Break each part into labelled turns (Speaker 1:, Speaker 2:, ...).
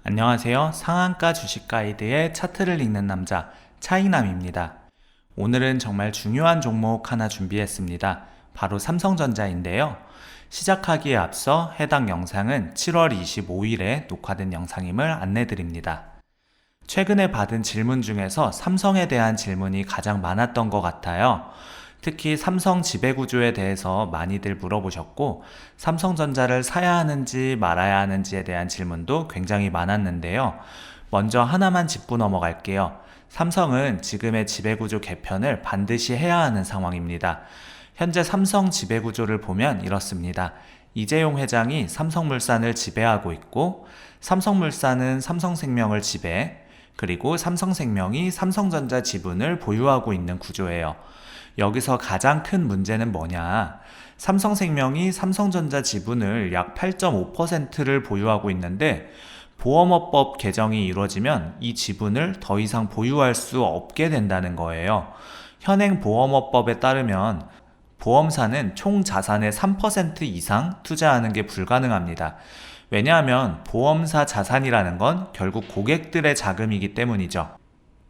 Speaker 1: 안녕하세요. 상한가 주식 가이드의 차트를 읽는 남자 차이남입니다. 오늘은 정말 중요한 종목 하나 준비했습니다. 바로 삼성전자인데요. 시작하기에 앞서 해당 영상은 7월 25일에 녹화된 영상임을 안내드립니다. 최근에 받은 질문 중에서 삼성에 대한 질문이 가장 많았던 것 같아요. 특히 삼성 지배구조에 대해서 많이들 물어보셨고, 삼성전자를 사야 하는지 말아야 하는지에 대한 질문도 굉장히 많았는데요. 먼저 하나만 짚고 넘어갈게요. 삼성은 지금의 지배구조 개편을 반드시 해야 하는 상황입니다. 현재 삼성 지배구조를 보면 이렇습니다. 이재용 회장이 삼성물산을 지배하고 있고, 삼성물산은 삼성생명을 지배, 그리고 삼성생명이 삼성전자 지분을 보유하고 있는 구조예요. 여기서 가장 큰 문제는 뭐냐? 삼성생명이 삼성전자 지분을 약 8.5%를 보유하고 있는데 보험업법 개정이 이루어지면 이 지분을 더 이상 보유할 수 없게 된다는 거예요. 현행 보험업법에 따르면 보험사는 총 자산의 3% 이상 투자하는 게 불가능합니다. 왜냐하면 보험사 자산이라는 건 결국 고객들의 자금이기 때문이죠.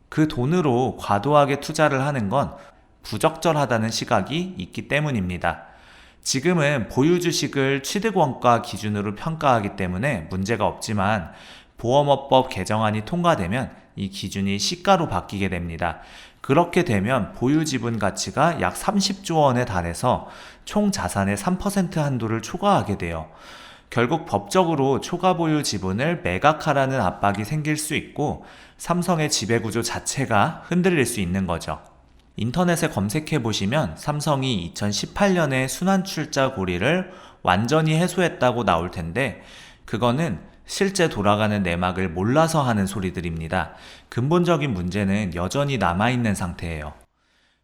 Speaker 1: 그 돈으로 과도하게 투자를 하는 건 부적절하다는 시각이 있기 때문입니다. 지금은 보유 주식을 취득원가 기준으로 평가하기 때문에 문제가 없지만 보험업법 개정안이 통과되면 이 기준이 시가로 바뀌게 됩니다. 그렇게 되면 보유 지분 가치가 약 30조 원에 달해서 총 자산의 3% 한도를 초과하게 돼요. 결국 법적으로 초과 보유 지분을 매각하라는 압박이 생길 수 있고 삼성의 지배구조 자체가 흔들릴 수 있는 거죠. 인터넷에 검색해 보시면 삼성이 2018년에 순환출자 고리를 완전히 해소했다고 나올 텐데 그거는 실제 돌아가는 내막을 몰라서 하는 소리들입니다. 근본적인 문제는 여전히 남아있는 상태예요.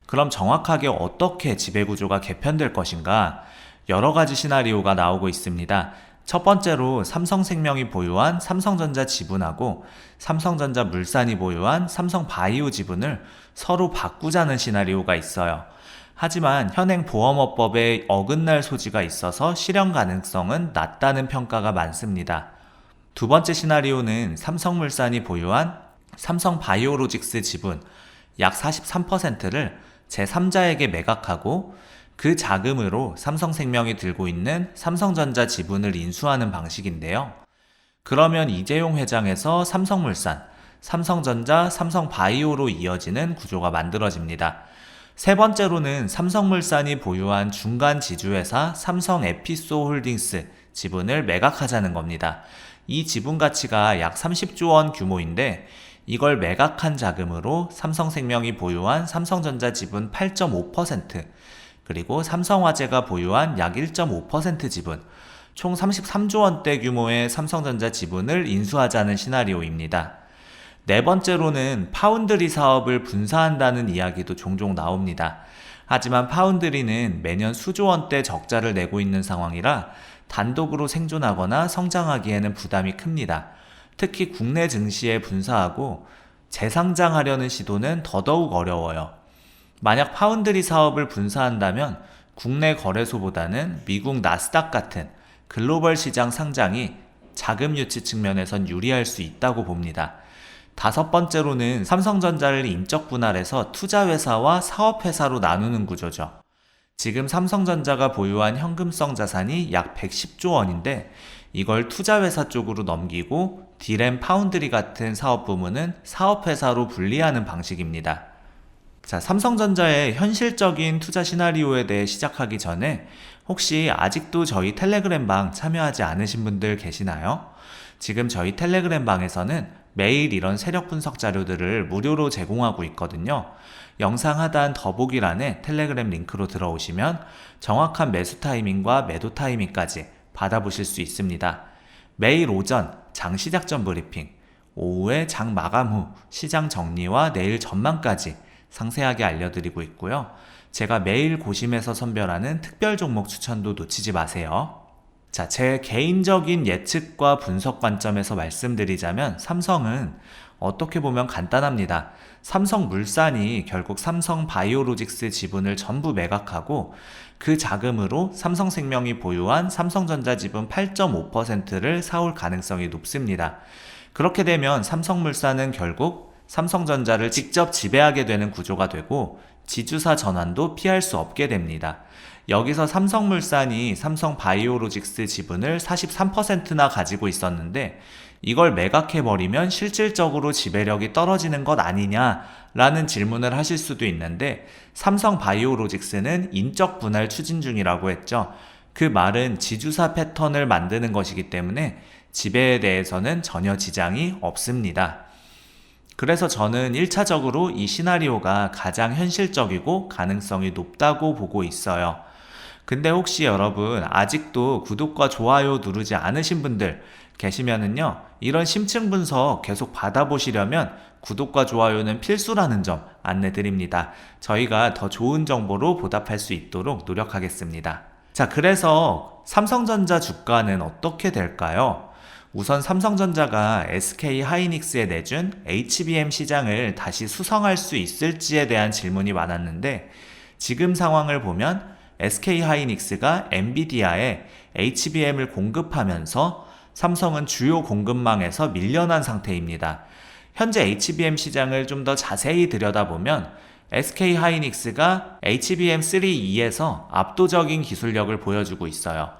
Speaker 1: 그럼 정확하게 어떻게 지배구조가 개편될 것인가? 여러 가지 시나리오가 나오고 있습니다. 첫 번째로 삼성생명이 보유한 삼성전자 지분하고 삼성전자 물산이 보유한 삼성바이오 지분을 서로 바꾸자는 시나리오가 있어요. 하지만 현행 보험업법에 어긋날 소지가 있어서 실현 가능성은 낮다는 평가가 많습니다. 두 번째 시나리오는 삼성물산이 보유한 삼성바이오로직스 지분 약 43%를 제3자에게 매각하고 그 자금으로 삼성생명이 들고 있는 삼성전자 지분을 인수하는 방식인데요. 그러면 이재용 회장에서 삼성물산, 삼성전자, 삼성바이오로 이어지는 구조가 만들어집니다. 세 번째로는 삼성물산이 보유한 중간 지주회사 삼성에피소홀딩스 지분을 매각하자는 겁니다. 이 지분 가치가 약 30조 원 규모인데 이걸 매각한 자금으로 삼성생명이 보유한 삼성전자 지분 8.5%, 그리고 삼성화재가 보유한 약 1.5% 지분, 총 33조 원대 규모의 삼성전자 지분을 인수하자는 시나리오입니다. 네 번째로는 파운드리 사업을 분사한다는 이야기도 종종 나옵니다. 하지만 파운드리는 매년 수조 원대 적자를 내고 있는 상황이라 단독으로 생존하거나 성장하기에는 부담이 큽니다. 특히 국내 증시에 분사하고 재상장하려는 시도는 더더욱 어려워요. 만약 파운드리 사업을 분사한다면 국내 거래소보다는 미국 나스닥 같은 글로벌 시장 상장이 자금 유치 측면에선 유리할 수 있다고 봅니다. 다섯 번째로는 삼성전자를 인적 분할해서 투자회사와 사업회사로 나누는 구조죠. 지금 삼성전자가 보유한 현금성 자산이 약 110조 원인데 이걸 투자회사 쪽으로 넘기고 디램 파운드리 같은 사업 부문은 사업회사로 분리하는 방식입니다. 자, 삼성전자의 현실적인 투자 시나리오에 대해 시작하기 전에 혹시 아직도 저희 텔레그램 방 참여하지 않으신 분들 계시나요? 지금 저희 텔레그램 방에서는 매일 이런 세력 분석 자료들을 무료로 제공하고 있거든요. 영상 하단 더보기란에 텔레그램 링크로 들어오시면 정확한 매수 타이밍과 매도 타이밍까지 받아보실 수 있습니다. 매일 오전 장 시작 전 브리핑, 오후에 장 마감 후 시장 정리와 내일 전망까지 상세하게 알려드리고 있고요. 제가 매일 고심해서 선별하는 특별 종목 추천도 놓치지 마세요. 자, 제 개인적인 예측과 분석 관점에서 말씀드리자면 삼성은 어떻게 보면 간단합니다. 삼성물산이 결국 삼성바이오로직스 지분을 전부 매각하고 그 자금으로 삼성생명이 보유한 삼성전자 지분 8.5%를 사올 가능성이 높습니다. 그렇게 되면 삼성물산은 결국 삼성전자를 직접 지배하게 되는 구조가 되고 지주사 전환도 피할 수 없게 됩니다. 여기서 삼성물산이 삼성바이오로직스 지분을 43%나 가지고 있었는데 이걸 매각해버리면 실질적으로 지배력이 떨어지는 것 아니냐라는 질문을 하실 수도 있는데 삼성바이오로직스는 인적 분할 추진 중이라고 했죠. 그 말은 지주사 패턴을 만드는 것이기 때문에 지배에 대해서는 전혀 지장이 없습니다. 그래서 저는 1차적으로 이 시나리오가 가장 현실적이고 가능성이 높다고 보고 있어요. 근데 혹시 여러분 아직도 구독과 좋아요 누르지 않으신 분들 계시면은요, 이런 심층 분석 계속 받아보시려면 구독과 좋아요는 필수라는 점 안내드립니다. 저희가 더 좋은 정보로 보답할 수 있도록 노력하겠습니다. 자, 그래서 삼성전자 주가는 어떻게 될까요? 우선 삼성전자가 SK하이닉스에 내준 HBM 시장을 다시 수성할 수 있을지에 대한 질문이 많았는데 지금 상황을 보면 SK하이닉스가 엔비디아에 HBM을 공급하면서 삼성은 주요 공급망에서 밀려난 상태입니다. 현재 HBM 시장을 좀 더 자세히 들여다보면 SK하이닉스가 HBM3E에서 압도적인 기술력을 보여주고 있어요.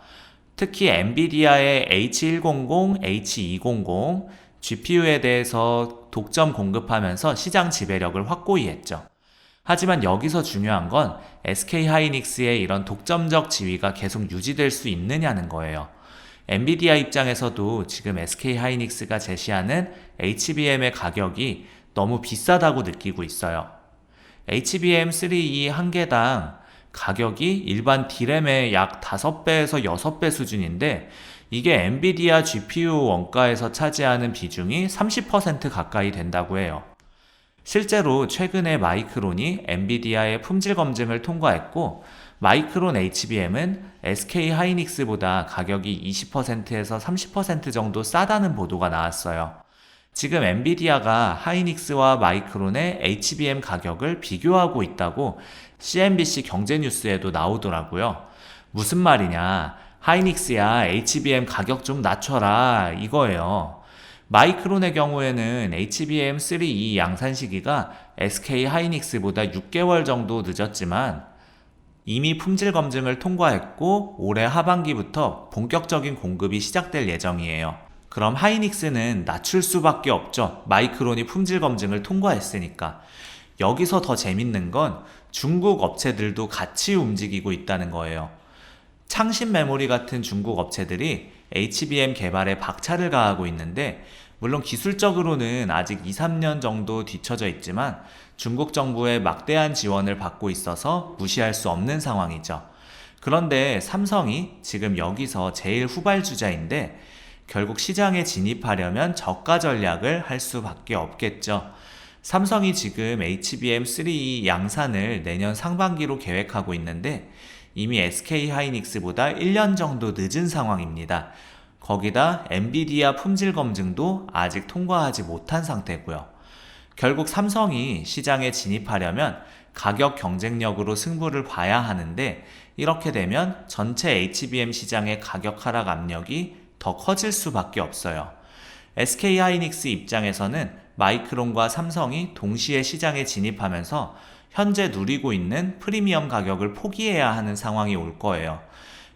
Speaker 1: 특히 엔비디아의 H100, H200, GPU에 대해서 독점 공급하면서 시장 지배력을 확고히 했죠. 하지만 여기서 중요한 건 SK하이닉스의 이런 독점적 지위가 계속 유지될 수 있느냐는 거예요. 엔비디아 입장에서도 지금 SK하이닉스가 제시하는 HBM의 가격이 너무 비싸다고 느끼고 있어요. HBM3E 한 개당 가격이 일반 D램의 약 5배에서 6배 수준인데 이게 엔비디아 GPU 원가에서 차지하는 비중이 30% 가까이 된다고 해요. 실제로 최근에 마이크론이 엔비디아의 품질 검증을 통과했고 마이크론 HBM은 SK하이닉스보다 가격이 20%에서 30% 정도 싸다는 보도가 나왔어요. 지금 엔비디아가 하이닉스와 마이크론의 HBM 가격을 비교하고 있다고 CNBC 경제뉴스에도 나오더라고요. 무슨 말이냐, 하이닉스야 HBM 가격 좀 낮춰라 이거예요. 마이크론의 경우에는 HBM3E 양산 시기가 SK하이닉스보다 6개월 정도 늦었지만 이미 품질 검증을 통과했고 올해 하반기부터 본격적인 공급이 시작될 예정이에요. 그럼 하이닉스는 낮출 수밖에 없죠. 마이크론이 품질 검증을 통과했으니까. 여기서 더 재밌는 건 중국 업체들도 같이 움직이고 있다는 거예요. 창신 메모리 같은 중국 업체들이 HBM 개발에 박차를 가하고 있는데 물론 기술적으로는 아직 2, 3년 정도 뒤처져 있지만 중국 정부의 막대한 지원을 받고 있어서 무시할 수 없는 상황이죠. 그런데 삼성이 지금 여기서 제일 후발주자인데 결국 시장에 진입하려면 저가 전략을 할 수밖에 없겠죠. 삼성이 지금 HBM3E 양산을 내년 상반기로 계획하고 있는데 이미 SK하이닉스보다 1년 정도 늦은 상황입니다. 거기다 엔비디아 품질 검증도 아직 통과하지 못한 상태고요. 결국 삼성이 시장에 진입하려면 가격 경쟁력으로 승부를 봐야 하는데 이렇게 되면 전체 HBM 시장의 가격 하락 압력이 더 커질 수밖에 없어요. SK하이닉스 입장에서는 마이크론과 삼성이 동시에 시장에 진입하면서 현재 누리고 있는 프리미엄 가격을 포기해야 하는 상황이 올 거예요.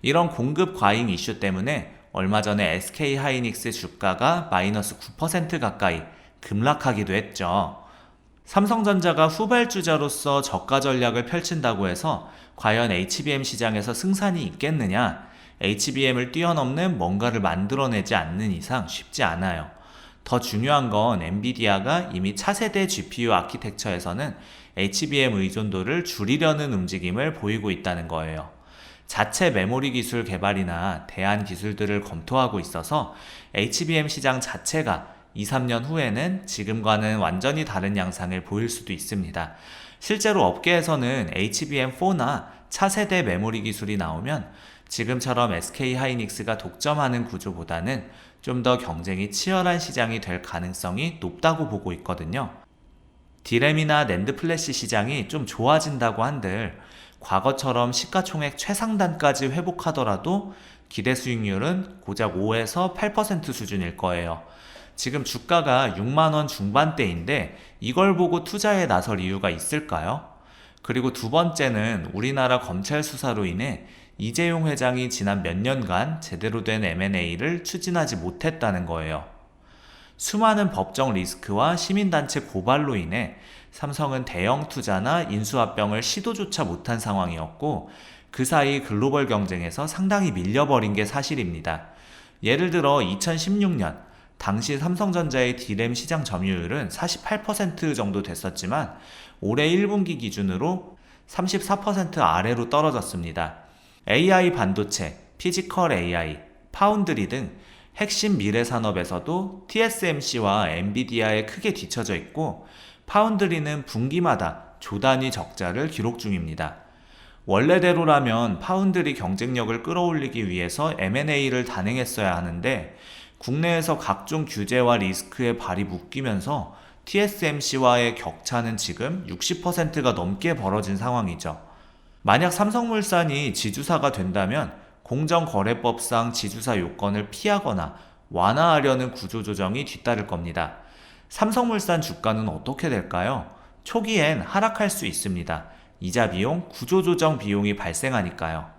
Speaker 1: 이런 공급 과잉 이슈 때문에 얼마 전에 SK하이닉스 주가가 마이너스 9% 가까이 급락하기도 했죠. 삼성전자가 후발주자로서 저가 전략을 펼친다고 해서 과연 HBM 시장에서 승산이 있겠느냐? HBM을 뛰어넘는 뭔가를 만들어내지 않는 이상 쉽지 않아요. 더 중요한 건 엔비디아가 이미 차세대 GPU 아키텍처에서는 HBM 의존도를 줄이려는 움직임을 보이고 있다는 거예요. 자체 메모리 기술 개발이나 대안 기술들을 검토하고 있어서 HBM 시장 자체가 2, 3년 후에는 지금과는 완전히 다른 양상을 보일 수도 있습니다. 실제로 업계에서는 HBM4나 차세대 메모리 기술이 나오면 지금처럼 SK하이닉스가 독점하는 구조보다는 좀 더 경쟁이 치열한 시장이 될 가능성이 높다고 보고 있거든요. D램이나 낸드 플래시 시장이 좀 좋아진다고 한들 과거처럼 시가총액 최상단까지 회복하더라도 기대 수익률은 고작 5에서 8% 수준일 거예요. 지금 주가가 6만원 중반대인데 이걸 보고 투자에 나설 이유가 있을까요? 그리고 두 번째는 우리나라 검찰 수사로 인해 이재용 회장이 지난 몇 년간 제대로 된 M&A를 추진하지 못했다는 거예요. 수많은 법정 리스크와 시민단체 고발로 인해 삼성은 대형 투자나 인수합병을 시도조차 못한 상황이었고 그 사이 글로벌 경쟁에서 상당히 밀려버린 게 사실입니다. 예를 들어 2016년 당시 삼성전자의 D램 시장 점유율은 48% 정도 됐었지만 올해 1분기 기준으로 34% 아래로 떨어졌습니다. AI 반도체, 피지컬 AI, 파운드리 등 핵심 미래 산업에서도 TSMC와 엔비디아에 크게 뒤처져 있고 파운드리는 분기마다 조단위 적자를 기록 중입니다. 원래대로라면 파운드리 경쟁력을 끌어올리기 위해서 M&A를 단행했어야 하는데 국내에서 각종 규제와 리스크에 발이 묶이면서 TSMC와의 격차는 지금 60%가 넘게 벌어진 상황이죠. 만약 삼성물산이 지주사가 된다면 공정거래법상 지주사 요건을 피하거나 완화하려는 구조조정이 뒤따를 겁니다. 삼성물산 주가는 어떻게 될까요? 초기엔 하락할 수 있습니다. 이자 비용, 구조조정 비용이 발생하니까요.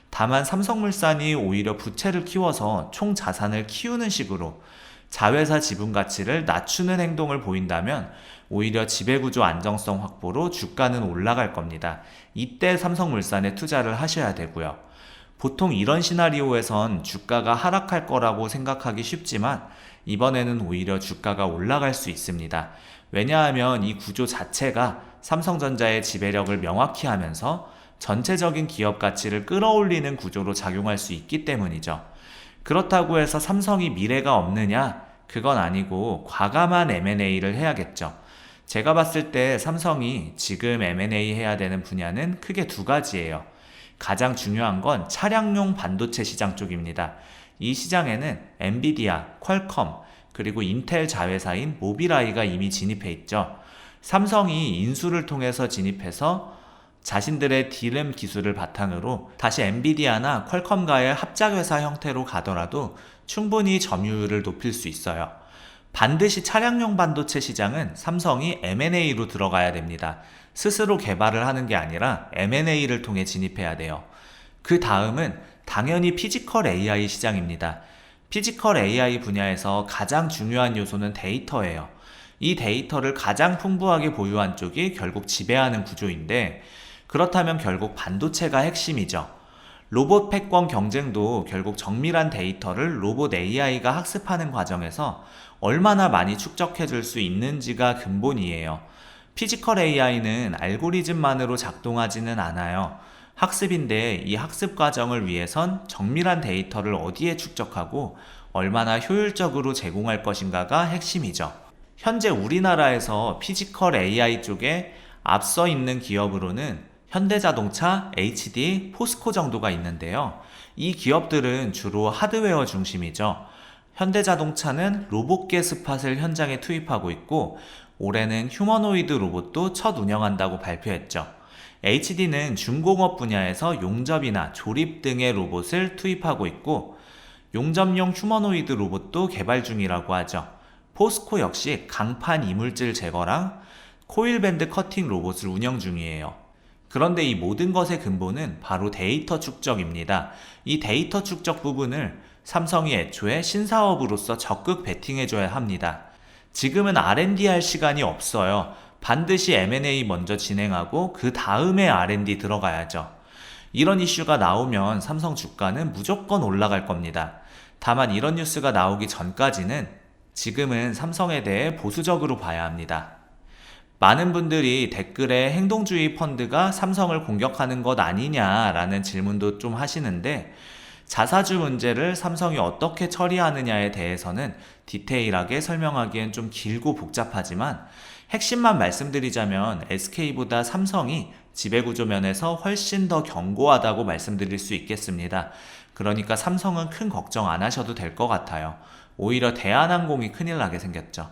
Speaker 1: 다만 삼성물산이 오히려 부채를 키워서 총 자산을 키우는 식으로 자회사 지분 가치를 낮추는 행동을 보인다면 오히려 지배구조 안정성 확보로 주가는 올라갈 겁니다. 이때 삼성물산에 투자를 하셔야 되고요. 보통 이런 시나리오에선 주가가 하락할 거라고 생각하기 쉽지만 이번에는 오히려 주가가 올라갈 수 있습니다. 왜냐하면 이 구조 자체가 삼성전자의 지배력을 명확히 하면서 전체적인 기업 가치를 끌어올리는 구조로 작용할 수 있기 때문이죠. 그렇다고 해서 삼성이 미래가 없느냐? 그건 아니고 과감한 M&A를 해야겠죠. 제가 봤을 때 삼성이 지금 M&A 해야 되는 분야는 크게 두 가지예요. 가장 중요한 건 차량용 반도체 시장 쪽입니다. 이 시장에는 엔비디아, 퀄컴, 그리고 인텔 자회사인 모빌아이가 이미 진입해 있죠. 삼성이 인수를 통해서 진입해서 자신들의 D램 기술을 바탕으로 다시 엔비디아나 퀄컴과의 합작회사 형태로 가더라도 충분히 점유율을 높일 수 있어요. 반드시 차량용 반도체 시장은 삼성이 M&A로 들어가야 됩니다. 스스로 개발을 하는 게 아니라 M&A를 통해 진입해야 돼요. 그 다음은 당연히 피지컬 AI 시장입니다. 피지컬 AI 분야에서 가장 중요한 요소는 데이터예요. 이 데이터를 가장 풍부하게 보유한 쪽이 결국 지배하는 구조인데 그렇다면 결국 반도체가 핵심이죠. 로봇 패권 경쟁도 결국 정밀한 데이터를 로봇 AI가 학습하는 과정에서 얼마나 많이 축적해 줄 수 있는지가 근본이에요. 피지컬 AI는 알고리즘만으로 작동하지는 않아요. 학습인데 이 학습 과정을 위해선 정밀한 데이터를 어디에 축적하고 얼마나 효율적으로 제공할 것인가가 핵심이죠. 현재 우리나라에서 피지컬 AI 쪽에 앞서 있는 기업으로는 현대자동차, HD, 포스코 정도가 있는데요. 이 기업들은 주로 하드웨어 중심이죠. 현대자동차는 로봇계 스팟을 현장에 투입하고 있고 올해는 휴머노이드 로봇도 첫 운영한다고 발표했죠. HD는 중공업 분야에서 용접이나 조립 등의 로봇을 투입하고 있고 용접용 휴머노이드 로봇도 개발 중이라고 하죠. 포스코 역시 강판 이물질 제거랑 코일밴드 커팅 로봇을 운영 중이에요. 그런데 이 모든 것의 근본은 바로 데이터 축적입니다. 이 데이터 축적 부분을 삼성이 애초에 신사업으로서 적극 베팅해줘야 합니다. 지금은 R&D 할 시간이 없어요. 반드시 M&A 먼저 진행하고 그 다음에 R&D 들어가야죠. 이런 이슈가 나오면 삼성 주가는 무조건 올라갈 겁니다. 다만 이런 뉴스가 나오기 전까지는 지금은 삼성에 대해 보수적으로 봐야 합니다. 많은 분들이 댓글에 행동주의 펀드가 삼성을 공격하는 것 아니냐라는 질문도 좀 하시는데 자사주 문제를 삼성이 어떻게 처리하느냐에 대해서는 디테일하게 설명하기엔 좀 길고 복잡하지만 핵심만 말씀드리자면 SK보다 삼성이 지배구조 면에서 훨씬 더 견고하다고 말씀드릴 수 있겠습니다. 그러니까 삼성은 큰 걱정 안 하셔도 될 것 같아요. 오히려 대한항공이 큰일 나게 생겼죠.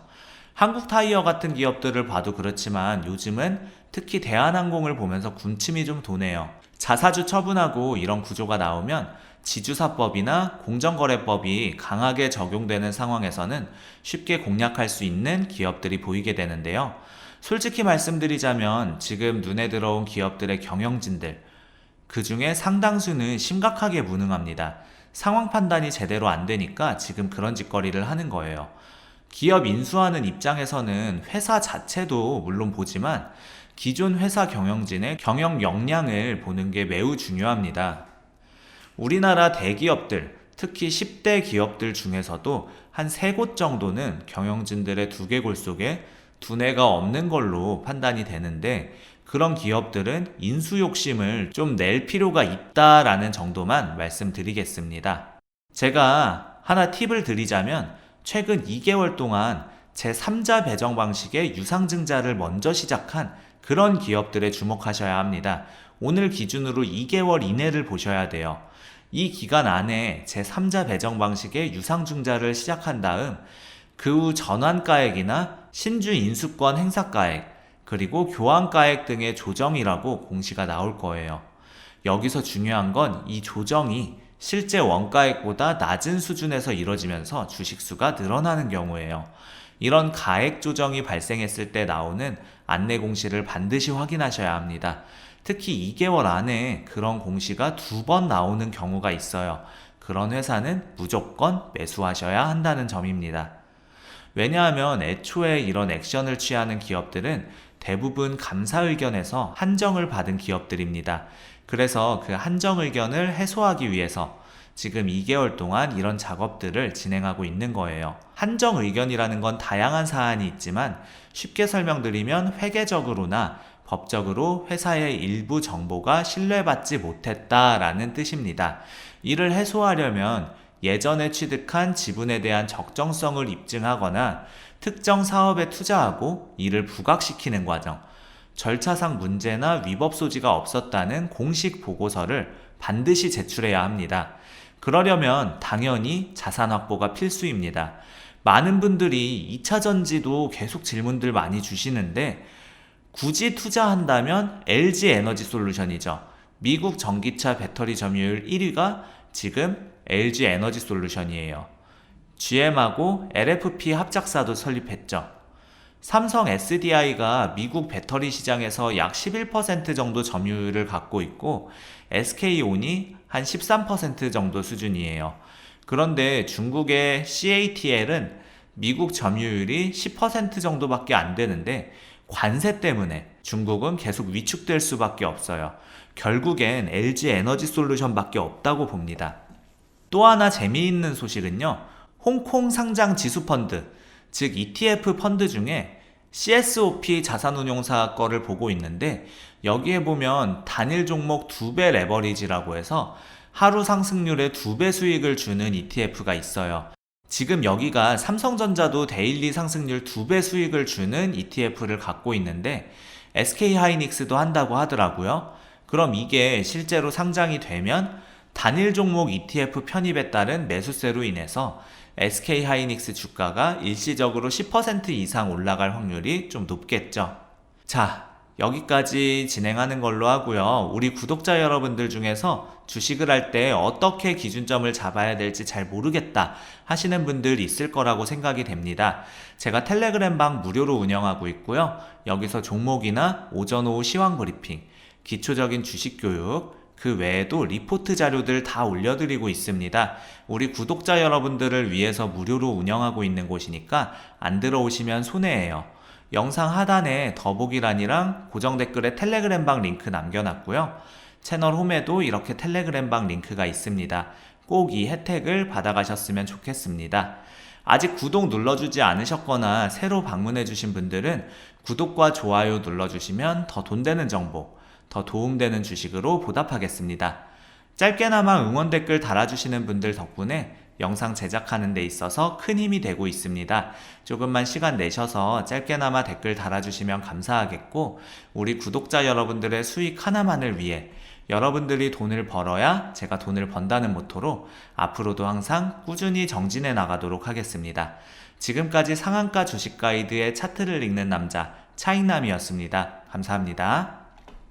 Speaker 1: 한국타이어 같은 기업들을 봐도 그렇지만 요즘은 특히 대한항공을 보면서 군침이 좀 도네요. 자사주 처분하고 이런 구조가 나오면 지주사법이나 공정거래법이 강하게 적용되는 상황에서는 쉽게 공략할 수 있는 기업들이 보이게 되는데요. 솔직히 말씀드리자면 지금 눈에 들어온 기업들의 경영진들, 그 중에 상당수는 심각하게 무능합니다. 상황 판단이 제대로 안 되니까 지금 그런 짓거리를 하는 거예요. 기업 인수하는 입장에서는 회사 자체도 물론 보지만 기존 회사 경영진의 경영 역량을 보는 게 매우 중요합니다. 우리나라 대기업들, 특히 10대 기업들 중에서도 한 3곳 정도는 경영진들의 두개골 속에 두뇌가 없는 걸로 판단이 되는데, 그런 기업들은 인수 욕심을 좀 낼 필요가 있다라는 정도만 말씀드리겠습니다. 제가 하나 팁을 드리자면 최근 2개월 동안 제3자 배정 방식의 유상증자를 먼저 시작한 그런 기업들에 주목하셔야 합니다. 오늘 기준으로 2개월 이내를 보셔야 돼요. 이 기간 안에 제3자 배정 방식의 유상증자를 시작한 다음 그 후 전환가액이나 신주 인수권 행사가액, 그리고 교환가액 등의 조정이라고 공시가 나올 거예요. 여기서 중요한 건 이 조정이 실제 원가액보다 낮은 수준에서 이뤄지면서 주식수가 늘어나는 경우예요. 이런 가액 조정이 발생했을 때 나오는 안내 공시를 반드시 확인하셔야 합니다. 특히 2개월 안에 그런 공시가 2번 나오는 경우가 있어요. 그런 회사는 무조건 매수하셔야 한다는 점입니다. 왜냐하면 애초에 이런 액션을 취하는 기업들은 대부분 감사 의견에서 한정을 받은 기업들입니다. 그래서 그 한정 의견을 해소하기 위해서 지금 2개월 동안 이런 작업들을 진행하고 있는 거예요. 한정 의견이라는 건 다양한 사안이 있지만 쉽게 설명드리면 회계적으로나 법적으로 회사의 일부 정보가 신뢰받지 못했다라는 뜻입니다. 이를 해소하려면 예전에 취득한 지분에 대한 적정성을 입증하거나 특정 사업에 투자하고 이를 부각시키는 과정, 절차상 문제나 위법 소지가 없었다는 공식 보고서를 반드시 제출해야 합니다. 그러려면 당연히 자산 확보가 필수입니다. 많은 분들이 2차 전지도 계속 질문들 많이 주시는데 굳이 투자한다면 LG 에너지 솔루션이죠. 미국 전기차 배터리 점유율 1위가 지금 LG 에너지 솔루션이에요. GM하고 LFP 합작사도 설립했죠. 삼성 SDI가 미국 배터리 시장에서 약 11% 정도 점유율을 갖고 있고 SK온이 한 13% 정도 수준이에요. 그런데 중국의 CATL은 미국 점유율이 10% 정도밖에 안 되는데 관세 때문에 중국은 계속 위축될 수밖에 없어요. 결국엔 LG 에너지 솔루션밖에 없다고 봅니다. 또 하나 재미있는 소식은요, 홍콩 상장 지수펀드, 즉 ETF 펀드 중에 CSOP 자산운용사 거를 보고 있는데 여기에 보면 단일 종목 2배 레버리지라고 해서 하루 상승률의 2배 수익을 주는 ETF가 있어요. 지금 여기가 삼성전자도 데일리 상승률 2배 수익을 주는 ETF를 갖고 있는데 SK하이닉스도 한다고 하더라고요. 그럼 이게 실제로 상장이 되면 단일 종목 ETF 편입에 따른 매수세로 인해서 SK하이닉스 주가가 일시적으로 10% 이상 올라갈 확률이 좀 높겠죠. 자, 여기까지 진행하는 걸로 하고요. 우리 구독자 여러분들 중에서 주식을 할 때 어떻게 기준점을 잡아야 될지 잘 모르겠다 하시는 분들 있을 거라고 생각이 됩니다. 제가 텔레그램방 무료로 운영하고 있고요. 여기서 종목이나 오전 오후 시황 브리핑, 기초적인 주식 교육, 그 외에도 리포트 자료들 다 올려드리고 있습니다. 우리 구독자 여러분들을 위해서 무료로 운영하고 있는 곳이니까 안 들어오시면 손해예요. 영상 하단에 더보기란이랑 고정 댓글에 텔레그램방 링크 남겨놨고요. 채널 홈에도 이렇게 텔레그램방 링크가 있습니다. 꼭 이 혜택을 받아가셨으면 좋겠습니다. 아직 구독 눌러주지 않으셨거나 새로 방문해주신 분들은 구독과 좋아요 눌러주시면 더 돈 되는 정보, 더 도움되는 주식으로 보답하겠습니다. 짧게나마 응원 댓글 달아주시는 분들 덕분에 영상 제작하는 데 있어서 큰 힘이 되고 있습니다. 조금만 시간 내셔서 짧게나마 댓글 달아주시면 감사하겠고, 우리 구독자 여러분들의 수익 하나만을 위해 여러분들이 돈을 벌어야 제가 돈을 번다는 모토로 앞으로도 항상 꾸준히 정진해 나가도록 하겠습니다. 지금까지 상한가 주식 가이드의 차트를 읽는 남자 차익남이었습니다. 감사합니다.